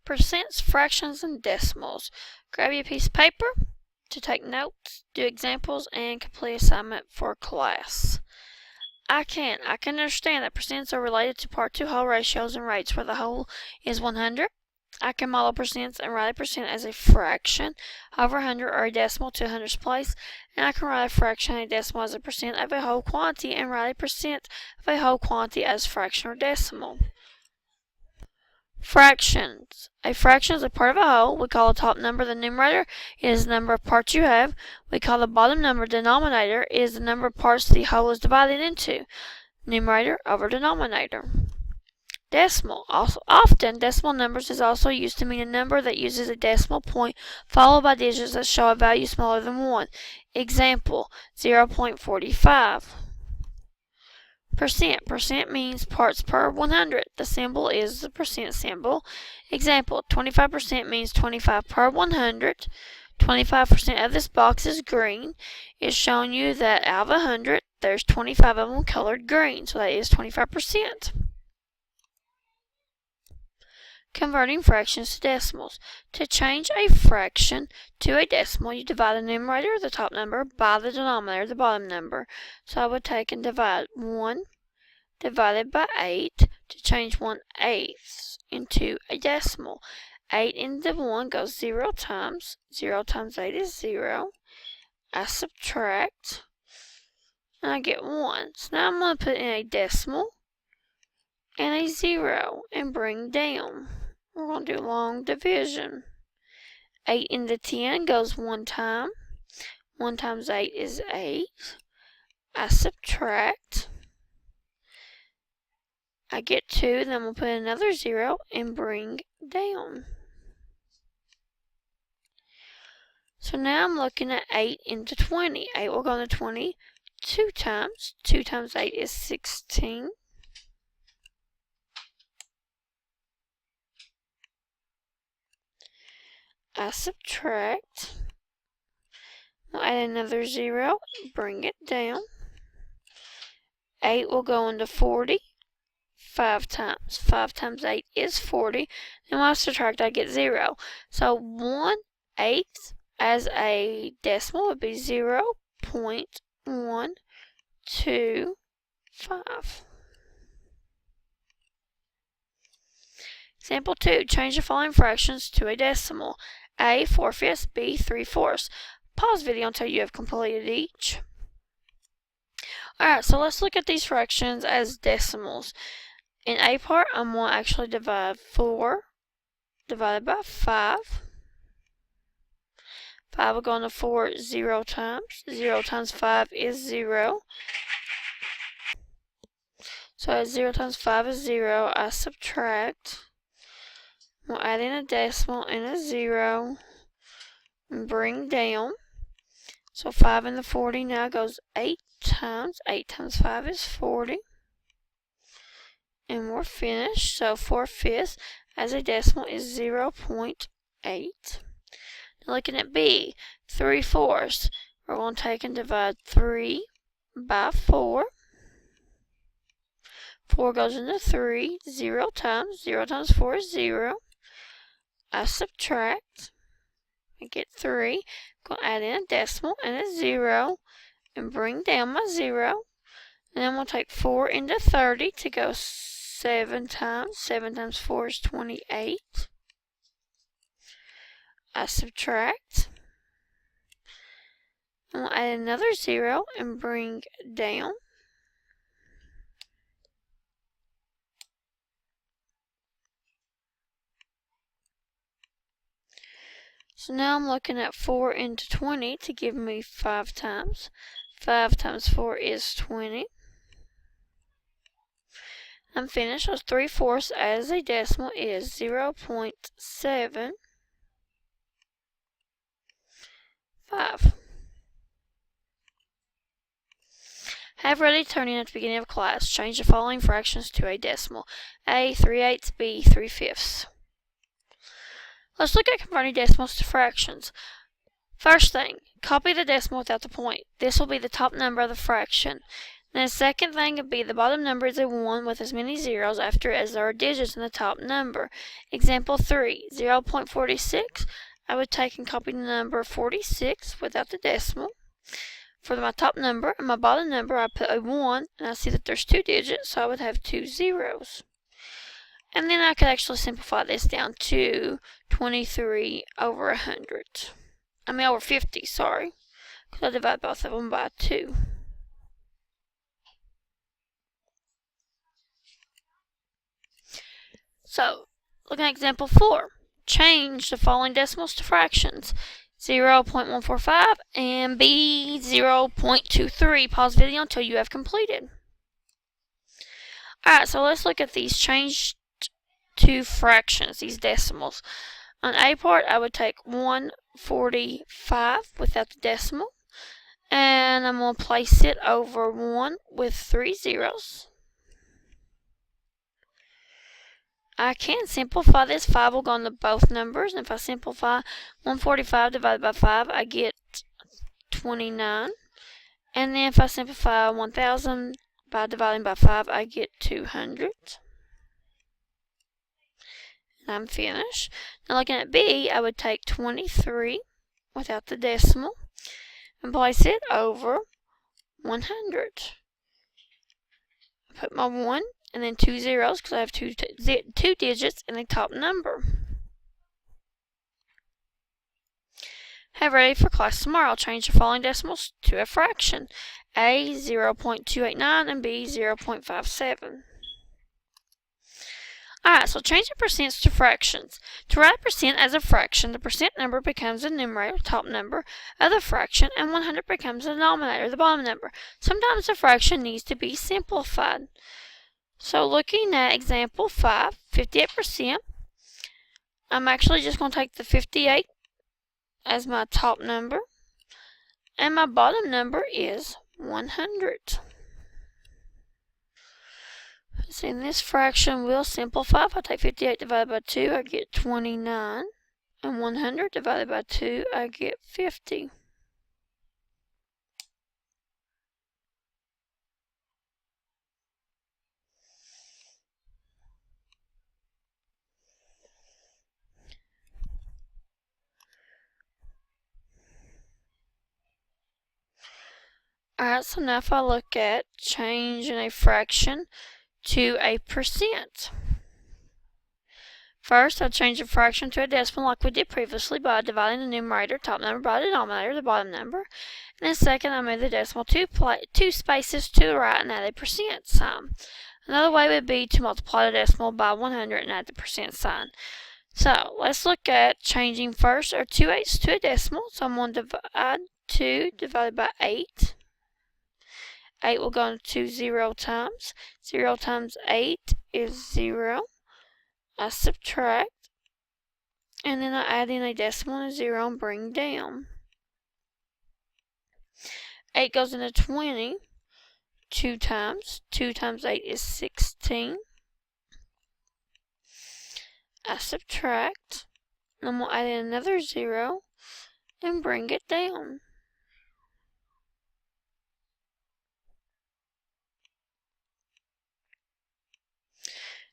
Percents, fractions, and decimals. Grab your piece of paper to take notes, do examples, and complete assignment for class. I can understand that percents are related to part 2 whole ratios and rates where the whole is 100. I can model percents and write a percent as a fraction over 100 or a decimal to 100's place, and I can write a fraction and a decimal as a percent of a whole quantity and write a percent of a whole quantity as fraction or decimal. Fractions. A fraction is a part of a whole. We call the top number the numerator. It is the number of parts you have. We call the bottom number denominator. It is the number of parts the whole is divided into. Numerator over denominator. Decimal. Often, decimal numbers is also used to mean a number that uses a decimal point followed by digits that show a value smaller than 1. Example, 0.45. Percent. Percent means parts per 100. The symbol is the percent symbol. Example, 25% means 25 per 100. 25% of this box is green. It's showing you that out of 100, there's 25 of them colored green. So that is 25%. Converting fractions to decimals. To change a fraction to a decimal, you divide the numerator, the top number, by the denominator, the bottom number. So I would take and divide 1 divided by 8 to change 1/8 into a decimal. 8 into 1 goes 0 times. 0 times 8 is 0. I subtract, and I get 1. So now I'm going to put in a decimal and a 0 and bring down. We're going to do long division. 8 into 10 goes 1 time. 1 times 8 is 8. I subtract. I get 2, then we'll put another 0 and bring down. So now I'm looking at 8 into 20. 8 will go into 20 2 times. 2 times 8 is 16. I subtract. I'll add another 0, bring it down. 8 will go into 40 5 times. 5 times 8 is 40. And when I subtract, I get 0. So 1/8 as a decimal would be 0.125. Example 2. Change the following fractions to a decimal. A 4/5, B 3/4. Pause video until you have completed each. Alright, so let's look at these fractions as decimals. In A part, I'm going to actually divide 4 divided by 5. 5 will go into 4 0 times. 0 times 5 is 0. So as 0 times 5 is 0, I subtract. We'll add in a decimal and a 0 and bring down. So 5 into 40 now goes 8 times. 8 times 5 is 40. And we're finished. So 4/5 as a decimal is 0.8. Now looking at B, 3/4. We're going to take and divide 3 by 4. 4 goes into 3. 0 times. 0 times 4 is 0. I subtract. I get 3. I'm going to add in a decimal and a 0 and bring down my 0. And then we'll take 4 into 30 to go 7 times. 7 times 4 is 28. I subtract. And we'll add another 0 and bring down. So now I'm looking at 4 into 20 to give me 5 times. 5 times 4 is 20. I'm finished. So 3/4 as a decimal is 0.75. Have ready turning at the beginning of class. Change the following fractions to a decimal. A 3/8, B 3/5. Let's look at converting decimals to fractions. First thing, copy the decimal without the point. This will be the top number of the fraction. And the second thing would be the bottom number is a 1 with as many zeros after it as there are digits in the top number. Example 3, 0.46. I would take and copy the number 46 without the decimal. For my top number and my bottom number, I put a 1, and I see that there's 2 digits, so I would have 2 zeros. And then I could actually simplify this down to 23 over 100. Over 50, sorry, because I divide both of them by 2. So, looking at example 4, change the following decimals to fractions. 0.145 and B 0.23. Pause video until you have completed. Alright, so let's look at these changed to fractions, these decimals. On A part, I would take 145 without the decimal, and I'm going to place it over 1 with 3 zeros. I can simplify this. 5 will go into both numbers, and if I simplify 145 divided by 5, I get 29. And then if I simplify 1000 by dividing by 5, I get 200. And I'm finished. Now looking at B, I would take 23 without the decimal and place it over 100. I put my 1 and then 2 zeros because I have two digits in the top number. Have ready for class tomorrow. I'll change the following decimals to a fraction. A 0.289 and B 0.57. Alright, so change the percents to fractions. To write a percent as a fraction, the percent number becomes the numerator, top number, of the fraction, and 100 becomes the denominator, the bottom number. Sometimes the fraction needs to be simplified. So looking at example 5, 58%, I'm actually just going to take the 58 as my top number, and my bottom number is 100. So in this fraction, we'll simplify. If I take 58 divided by 2, I get 29, and 100 divided by 2, I get 50. Alright, so now if I look at changing a fraction to a percent. First, I'll change a fraction to a decimal like we did previously by dividing the numerator, top number, by the denominator, the bottom number. And then second, I'll move the decimal 2 spaces to the right and add a percent sign. Another way would be to multiply the decimal by 100 and add the percent sign. So, let's look at changing first our 2/8 to a decimal. So I'm going to divide 2 divided by 8. 8 will go into 0 times. 0 times 8 is 0. I subtract, and then I add in a decimal and a 0 and bring down. 8 goes into 20 2 times. 2 times 8 is 16. I subtract, and I'm going to add in another 0 and bring it down.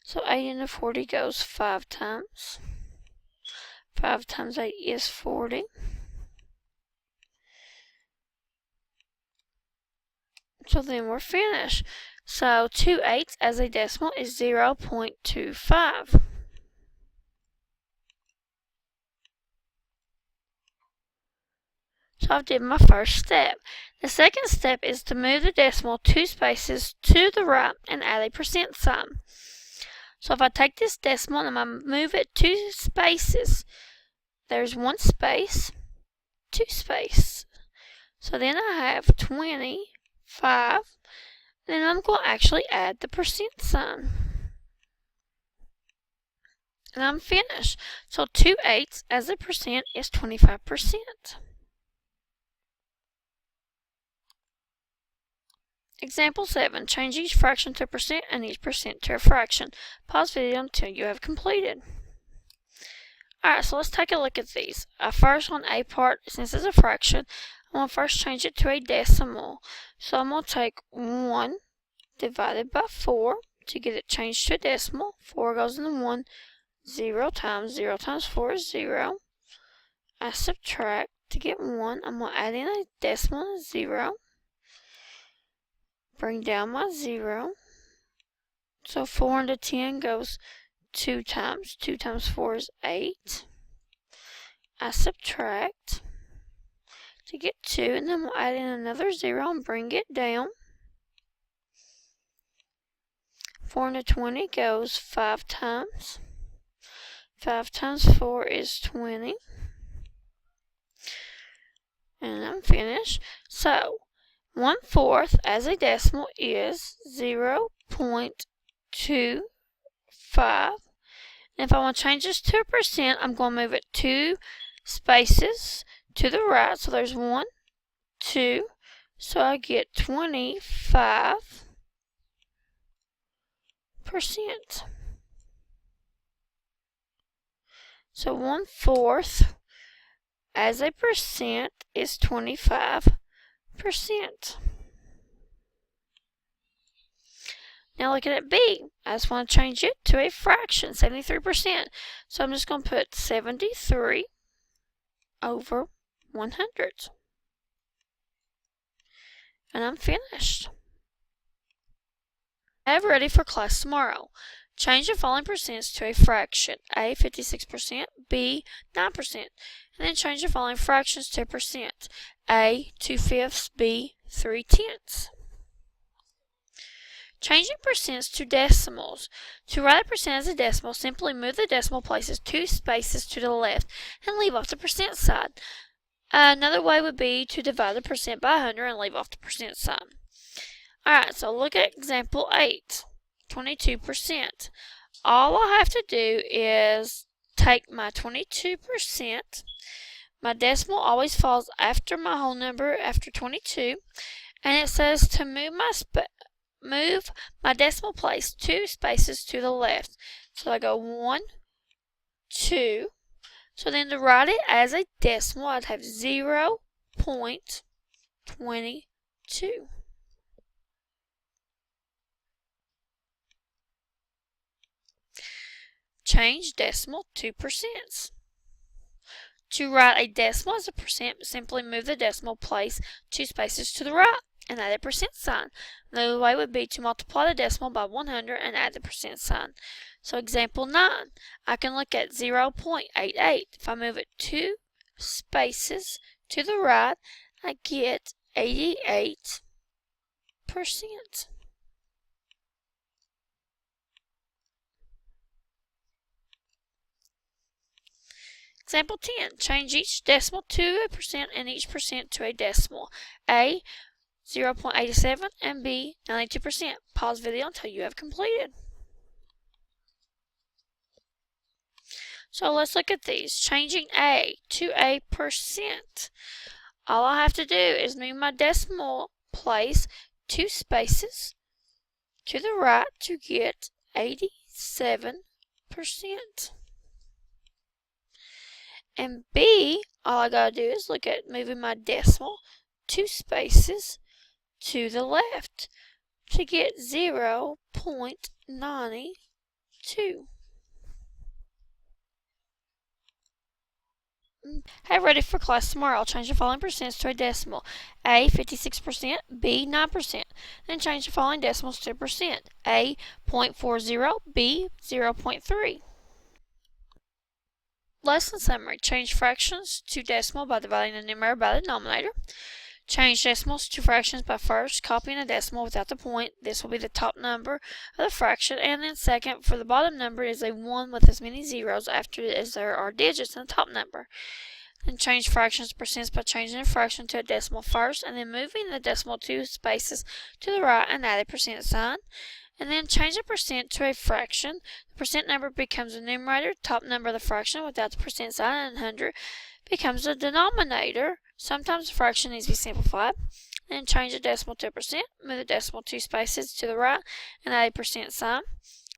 So 8 into 40 goes 5 times. 5 times 8 is 40. So then we're finished. So 2/8 as a decimal is 0.25. So I've did my first step. The second step is to move the decimal 2 spaces to the right and add a percent sign. So if I take this decimal and I move it 2 spaces, there's 1 space, 2 space. So then I have 25. Then I'm going to actually add the percent sign. And I'm finished. So 2/8 as a percent is 25%. Example 7. Change each fraction to a percent and each percent to a fraction. Pause video until you have completed. Alright, so let's take a look at these. First on A part, since it's a fraction, I'm going to first change it to a decimal. So I'm going to take 1 divided by 4 to get it changed to a decimal. 4 goes in the 1. 0 times 4 is 0. I subtract to get 1. I'm going to add in a decimal and a 0. Bring down my 0. So 4 into 10 goes 2 times. 2 times 4 is 8. I subtract to get 2, and then we'll add in another 0 and bring it down. 4 into 20 goes 5 times. 5 times 4 is 20. And I'm finished. So, 1/4 as a decimal is 0.25. And if I want to change this to a percent, I'm going to move it 2 spaces to the right. So there's 1, 2. So I get 25%. So 1/4 as a percent is 25%. Now looking at B, I just want to change it to a fraction, 73%. So I'm just going to put 73 over 100. And I'm finished. I have ready for class tomorrow. Change the following percents to a fraction. A, 56%, B, 9%. And then change the following fractions to a percent. A, 2/5, B, 3/10. Changing percents to decimals. To write a percent as a decimal, simply move the decimal places 2 spaces to the left and leave off the percent sign. Another way would be to divide the percent by 100 and leave off the percent sign. Alright, so look at example 8, 22%. All I have to do is take my 22%. My decimal always falls after my whole number, after 22. And it says to move my decimal place 2 spaces to the left. So I go 1, 2. So then to write it as a decimal, I'd have 0.22. Change decimal to percents. To write a decimal as a percent, simply move the decimal place 2 spaces to the right and add a percent sign. Another way would be to multiply the decimal by 100 and add the percent sign. So example 9, I can look at 0.88. If I move it 2 spaces to the right, I get 88%. Example 10, change each decimal to a percent and each percent to a decimal. A, 0.87 and B, 92%. Pause video until you have completed. So let's look at these. Changing A to a percent. All I have to do is move my decimal place 2 spaces to the right to get 87%. And B, all I gotta do is look at moving my decimal 2 spaces to the left to get 0.92. Hey, ready for class tomorrow. I'll change the following percents to a decimal. A, 56%, B, 9%. Then change the following decimals to a percent. A, 0.40, B, 0.3. Lesson summary. Change fractions to decimal by dividing the numerator by the denominator. Change decimals to fractions by first copying a decimal without the point. This will be the top number of the fraction. And then second, for the bottom number is a 1 with as many zeros after it as there are digits in the top number. Then change fractions to percents by changing a fraction to a decimal first, and then moving the decimal 2 spaces to the right and add a percent sign. And then change the percent to a fraction. The percent number becomes the numerator, top number of the fraction without the percent sign, and 100 becomes the denominator. Sometimes the fraction needs to be simplified. Then change the decimal to a percent, move the decimal 2 spaces to the right, and add a percent sign.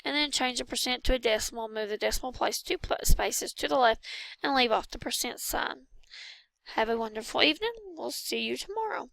And then change the percent to a decimal, move the decimal place 2 spaces to the left, and leave off the percent sign. Have a wonderful evening. We'll see you tomorrow.